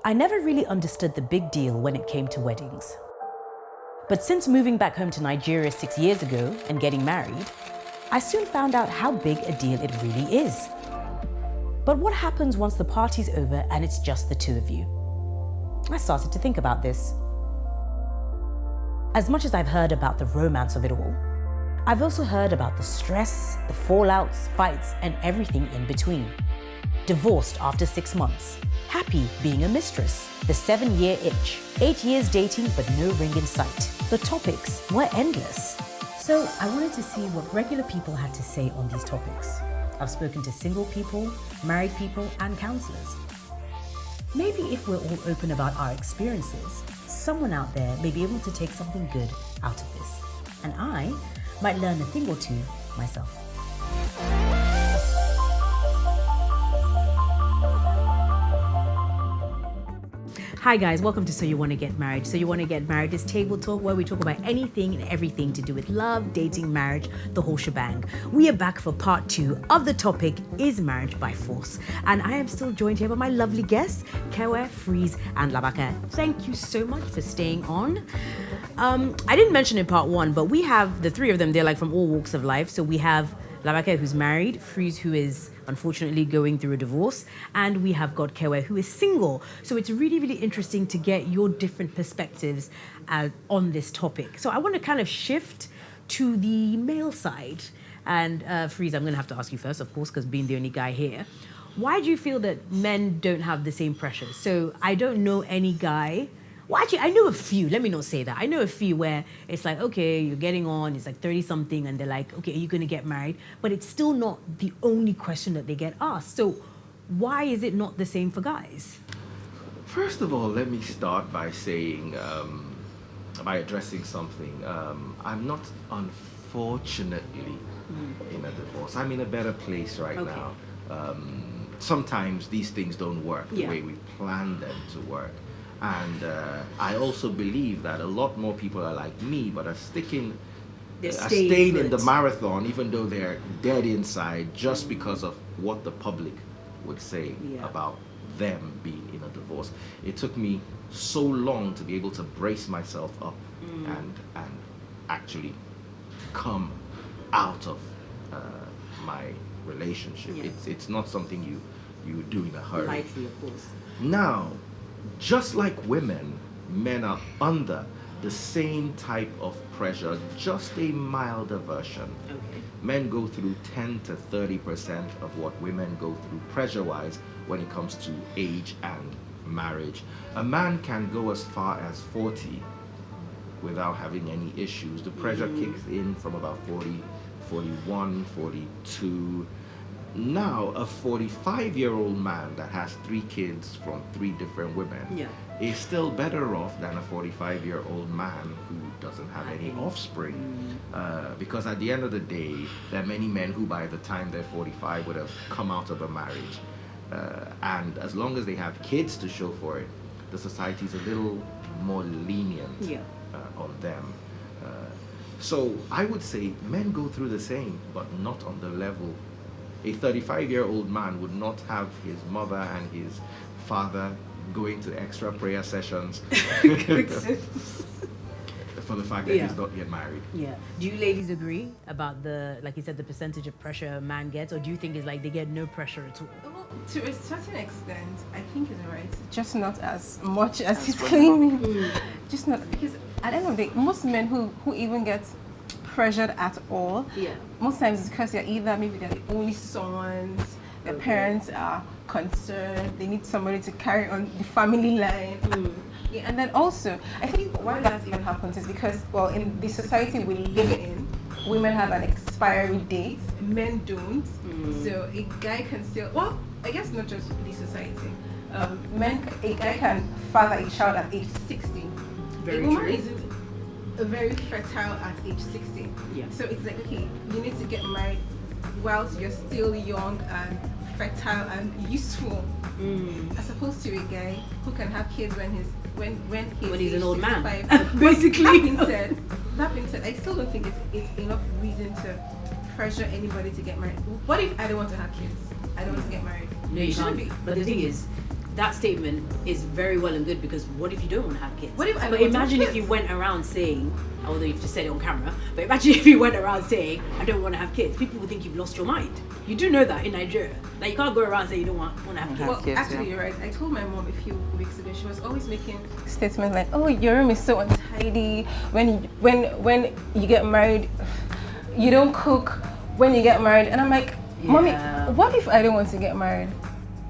I never really understood the big deal when it came to weddings. But since moving back home to Nigeria 6 years ago and getting married, I soon found out how big a deal it really is. But what happens once the party's over and it's just the two of you? I started to think about this. As much as I've heard about the romance of it all, I've also heard about the stress, the fallouts, fights, and everything in between. Divorced after 6 months, happy being a mistress, the 7-year itch, 8 years dating but no ring in sight. The topics were endless. So I wanted to see what regular people had to say on these topics. I've spoken to single people, married people, and counselors. Maybe if we're all open about our experiences, someone out there may be able to take something good out of this. And I might learn a thing or two myself. Hi guys, welcome to So You Want to Get Married. So You Want to Get Married is table talk where we talk about anything and everything to do with love, dating, marriage, the whole shebang. We are back for part 2 of the topic, Is Marriage by Force? And I am still joined here by my lovely guests, Kevwe, Freeze, and Labake. Thank you so much for staying on. I didn't mention in part 1, but we have the three of them. They're like from all walks of life. So we have Labake, who's married, Freeze, who is unfortunately going through a divorce, and we have got Kevwe, who is single. So it's really, really interesting to get your different perspectives on this topic. So I want to kind of shift to the male side. And Freeze, I'm going to have to ask you first, of course, because being the only guy here. Why do you feel that men don't have the same pressure? So I don't know any guy. Well, actually, I know a few. Let me not say that. I know a few where it's like, okay, you're getting on, it's like 30-something, and they're like, okay, are you going to get married? But it's still not the only question that they get asked. So why is it not the same for guys? First of all, let me start by saying, by addressing something. I'm not, unfortunately, in a divorce. I'm in a better place right now. Sometimes these things don't work the way we plan them to work. And I also believe that a lot more people are like me, but are staying in the marathon, even though they're dead inside, just because of what the public would say about them being in a divorce. It took me so long to be able to brace myself up and actually come out of my relationship. It's not something you do in a hurry. Lightly, of course. Now, just like women, men are under the same type of pressure, just a milder version. Men go through 10 to 30% of what women go through pressure-wise when it comes to age and marriage. A man can go as far as 40 without having any issues. The pressure kicks in from about 40, 41, 42. Now, a 45-year-old man that has 3 kids from 3 different women is still better off than a 45-year-old man who doesn't have any offspring. Because at the end of the day, there are many men who by the time they're 45 would have come out of a marriage. And as long as they have kids to show for it, the society's a little more lenient on them. So I would say men go through the same, but not on the level. A 35-year-old man would not have his mother and his father going to extra prayer sessions for the fact that he's not yet married. Do you ladies agree about the, like you said, the percentage of pressure a man gets, or do you think it's like they get no pressure at all? Well, to a certain extent, I think it's right. Just not as much as he's claiming. Just not, because at the end of the day, most men who even get pressured at all, most times it's because they're either maybe they're the only sons, their parents are concerned, they need somebody to carry on the family line. And then also, I think why that even happens is because, well, in the society we live in, women have an expiry date, men don't. So a guy can still, well, I guess not just the society. A guy can father a child at age 60. Very a woman true. isn't very fertile at age 60. So it's like, okay, you need to get married whilst you're still young and fertile and useful, as opposed to a guy who can have kids when he's an old man. Basically. That being said, I still don't think it's enough reason to pressure anybody to get married. What if I don't want to have kids? I don't want to get married. No, you shouldn't be. But the thing is, that statement is very well and good, because what if you don't want to have kids? What if I But don't want to have imagine if kids? you went around saying, although you've just said it on camera, but imagine if you went around saying, I don't want to have kids. People would think you've lost your mind. You do know that in Nigeria. Like, you can't go around saying you don't want to have kids. Well, kids, actually, yeah. you're right. I told my mom a few weeks ago. She was always making statements like, "Oh, your room is so untidy. When you get married, you don't cook. When you get married," and I'm like, "Mommy, Yeah. what if I don't want to get married?"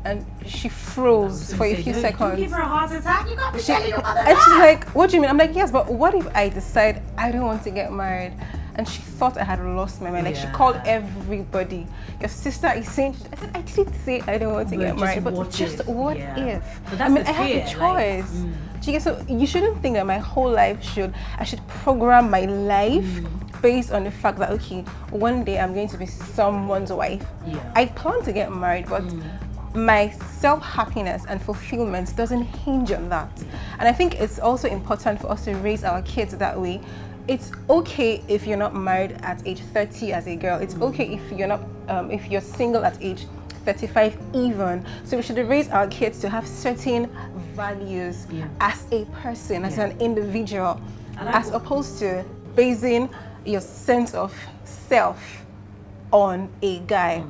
And she froze for a few Don't seconds. give her a heart attack. You got to She, tell your mother and she's that. like, "What do you mean?" I'm like, "Yes, but what if I decide I don't want to get married?" And she thought I had lost my mind. Like, she Yeah. called everybody. Your sister is saying, I said, I didn't say I don't want to But get just married, but what just if? what Yeah. if? But I that's mean, the I have fear, a like, choice. Do you get, so you shouldn't think that my whole life I should program my life based on the fact that, okay, one day I'm going to be someone's wife. Yeah. I plan to get married, but my self-happiness and fulfillment doesn't hinge on that. And I think it's also important for us to raise our kids that way. It's okay if you're not married at age 30 as a girl. It's okay if you're not, if you're single at age 35 even. So we should raise our kids to have certain values as a person, as an individual, as opposed to basing your sense of self on a guy.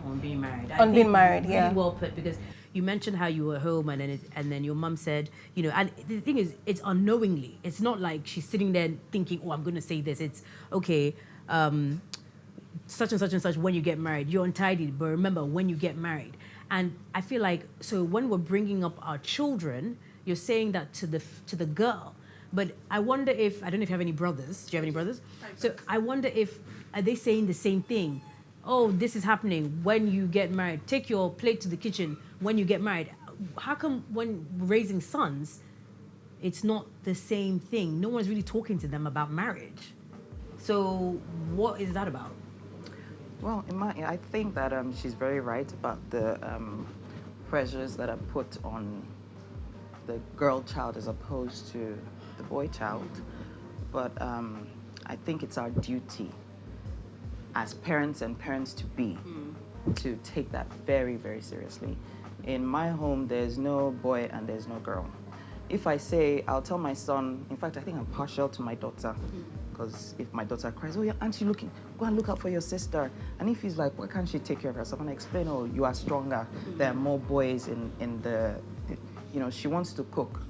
On being married. I On being think married, really yeah. well put, because you mentioned how you were home and then your mum said, you know, and the thing is, it's unknowingly. It's not like she's sitting there thinking, oh, I'm going to say this. It's, okay, such and such and such, when you get married, you're untidy, but remember, when you get married. And I feel like, so when we're bringing up our children, you're saying that to the girl. But I wonder if, I don't know if you have any brothers. Do you have any brothers? So I wonder if, are they saying the same thing? Oh, this is happening when you get married. Take your plate to the kitchen when you get married. How come when raising sons, it's not the same thing? No one's really talking to them about marriage. So what is that about? Well, I think that she's very right about the pressures that are put on the girl child as opposed to the boy child. But I think it's our duty as parents and parents-to-be to take that very, very seriously. In my home, there's no boy and there's no girl. If I say, I'll tell my son, in fact, I think I'm partial to my daughter, because if my daughter cries, oh, yeah, aren't you looking? Go and look out for your sister. And if he's like, why can't she take care of herself? And I explain, oh, you are stronger. There are more boys in the, you know, she wants to cook.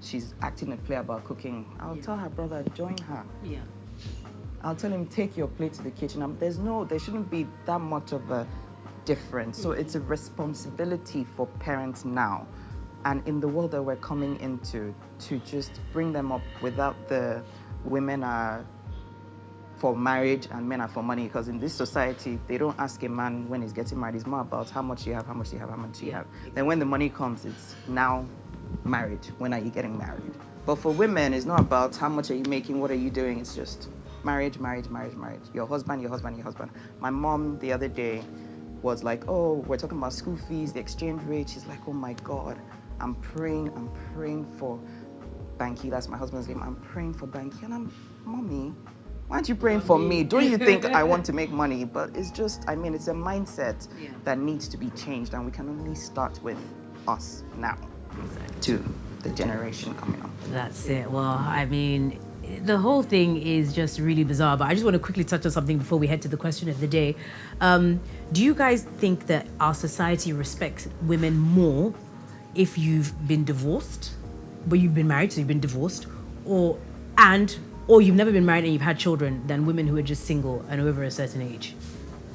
She's acting a play about cooking. I'll tell her brother, join her. Yeah. I'll tell him, take your plate to the kitchen. There shouldn't be that much of a difference. So it's a responsibility for parents now, and in the world that we're coming into, to just bring them up without the women are for marriage and men are for money. Because in this society, they don't ask a man when he's getting married. It's more about how much you have, how much you have, how much you have. Then when the money comes, it's now marriage. When are you getting married? But for women, it's not about how much are you making, what are you doing. It's just marriage, marriage, marriage, marriage. Your husband, your husband, your husband. My mom the other day was like, oh, we're talking about school fees, the exchange rate. She's like, oh my God, I'm praying for Banky. That's my husband's name. I'm praying for Banky. And I'm, Mommy, why aren't you praying for me? Don't you think I want to make money? But it's just, I mean, it's a mindset that needs to be changed. And we can only start with us now to the generation coming up. That's it. Well, I mean, the whole thing is just really bizarre, but I just want to quickly touch on something before we head to the question of the day. Do you guys think that our society respects women more if you've been divorced, but you've been married, so you've been divorced, or you've never been married and you've had children, than women who are just single and over a certain age?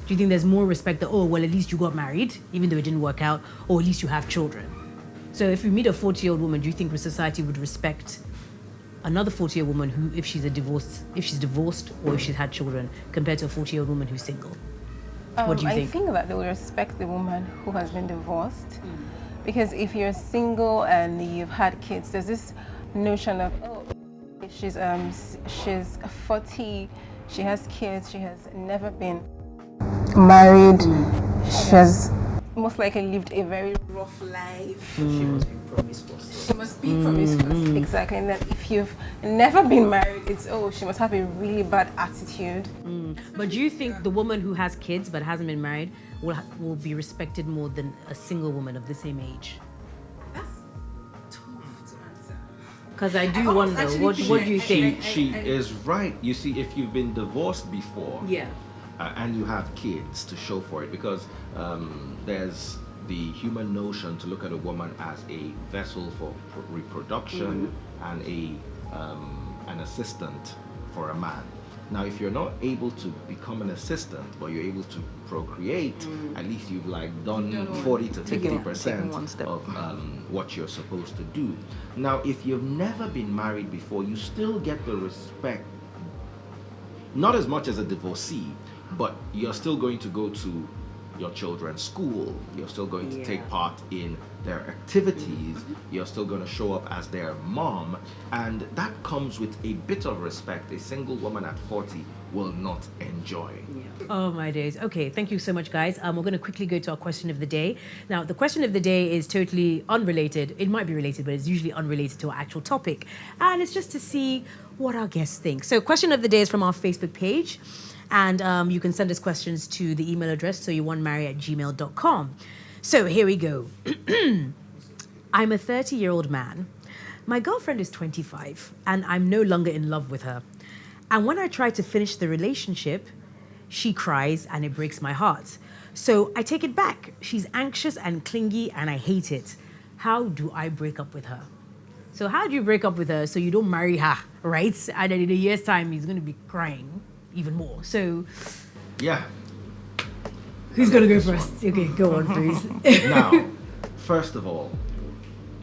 Do you think there's more respect that, oh, well, at least you got married, even though it didn't work out, or at least you have children? So if you meet a 40-year-old woman, do you think society would respect another 40-year-old woman who, if she's divorced or if she's had children, compared to a 40-year-old woman who's single? What do you think? I think that they will respect the woman who has been divorced. Because if you're single and you've had kids, there's this notion of, oh, she's 40, she has kids, she has never been married, she has most likely lived a very rough life. She must be promiscuous. She must be promiscuous, exactly. And then if you've never been married, it's, oh, she must have a really bad attitude. But do you think the woman who has kids but hasn't been married will be respected more than a single woman of the same age? Because I do wonder, what do you think? She is right. You see, if you've been divorced before, Yeah. And you have kids to show for it, because there's the human notion to look at a woman as a vessel for reproduction and an assistant for a man. Now, if you're not able to become an assistant, but you're able to procreate, at least you've like done 40 to 50% of what you're supposed to do. Now, if you've never been married before, you still get the respect, not as much as a divorcee, but you're still going to go to your children's school, you're still going to take part in their activities, you're still going to show up as their mom, and that comes with a bit of respect a single woman at 40 will not enjoy. Oh my days. Okay, thank you so much, guys. We're going to quickly go to our question of the day. Now, the question of the day is totally unrelated. It might be related, but it's usually unrelated to our actual topic. And it's just to see what our guests think. So, question of the day is from our Facebook page. And you can send us questions to the email address, soyouwantmarry@gmail.com. So here we go. I'm a 30-year-old man. My girlfriend is 25, and I'm no longer in love with her. And when I try to finish the relationship, she cries and it breaks my heart. So I take it back. She's anxious and clingy, and I hate it. How do I break up with her? So how do you break up with her so you don't marry her, right? And then in a year's time, he's going to be crying even more. So, yeah. Who's going to go first? Okay, go on, please. Now, first of all,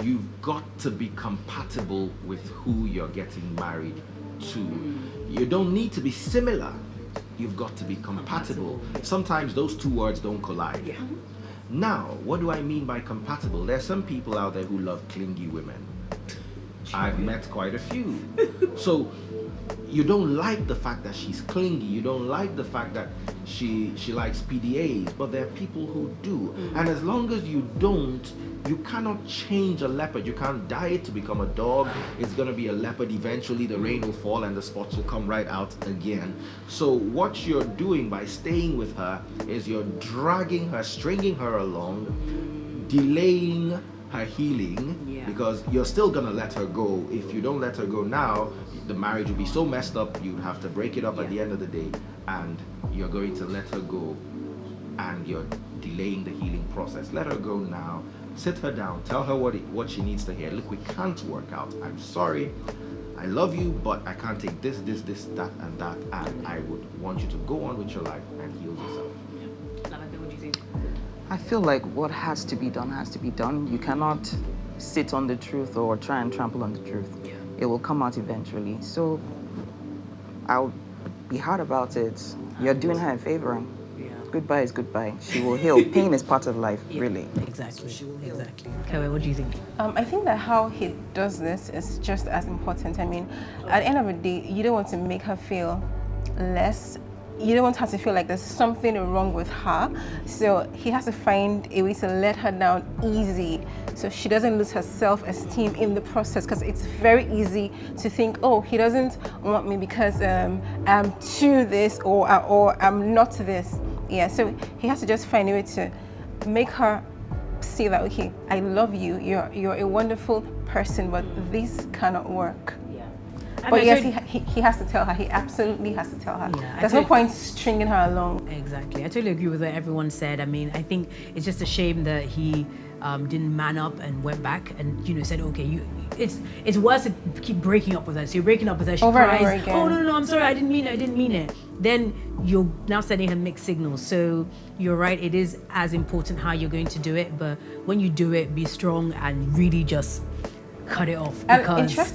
you've got to be compatible with who you're getting married to. You don't need to be similar. You've got to be compatible. Sometimes those two words don't collide. Yeah. Now, what do I mean by compatible? There's some people out there who love clingy women. I've met quite a few. So you don't like the fact that she's clingy. You don't like the fact that she likes PDAs, but there are people who do. And as long as you don't, you cannot change a leopard. You can't dye it to become a dog. It's going to be a leopard eventually. The rain will fall and the spots will come right out again. So what you're doing by staying with her is you're dragging her, stringing her along, delaying her healing, because you're still going to let her go. If you don't let her go now, the marriage will be so messed up, you'd have to break it up at the end of the day, and you're going to let her go, and you're delaying the healing process. Let her go now. Sit her down. Tell her what she needs to hear. Look, we can't work out. I'm sorry. I love you, but I can't take this, that, and that, and I would want you to go on with your life and heal yourself. Labake, what do you think? I feel like what has to be done has to be done. You cannot sit on the truth or try and trample on the truth. Yeah. It will come out eventually. So I'll be hard about it. You're doing her a favor. Yeah. Goodbye is goodbye. She will heal. Pain is part of life, really. Exactly. Kevwe, what do you think? I think that how he does this is just as important. I mean, at the end of the day, you don't want to make her feel less. You don't want her to feel like there's something wrong with her. So he has to find a way to let her down easy so she doesn't lose her self-esteem in the process, because it's very easy to think, oh, he doesn't want me because I'm to this or I'm not this. Yeah, so he has to just find a way to make her see that, okay, I love you, you're a wonderful person, but this cannot work. But yes, he has to tell her. He absolutely has to tell her. Yeah, there's no point stringing her along. Exactly. I totally agree with what everyone said. I mean, I think it's just a shame that he didn't man up and went back and said, okay, it's worse to keep breaking up with her. So you're breaking up with her. She Over cries. and over again. Oh no, I'm sorry. I didn't mean it. Then you're now sending her mixed signals. So you're right. It is as important how you're going to do it. But when you do it, be strong and really just cut it off. Because,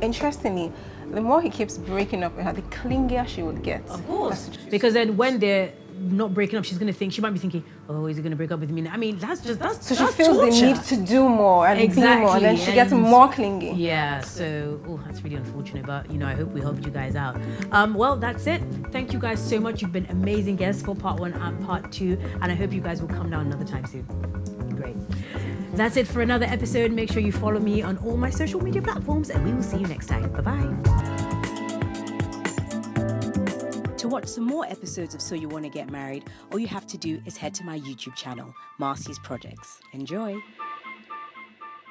interestingly, the more he keeps breaking up with her, the clingier she would get. Of course. Because then when they're not breaking up, she might be thinking, oh, is he going to break up with me now? I mean, that's so that's she feels torture. the need to do more and be more, and then she gets more clingy. Yeah, so, that's really unfortunate, but, I hope we helped you guys out. Well, that's it. Thank you guys so much. You've been amazing guests for part 1 and part 2, and I hope you guys will come down another time soon. Great. That's it for another episode. Make sure you follow me on all my social media platforms, and we will see you next time. Bye-bye. To watch some more episodes of So You Want to Get Married, all you have to do is head to my YouTube channel, Marcy's Projects. Enjoy.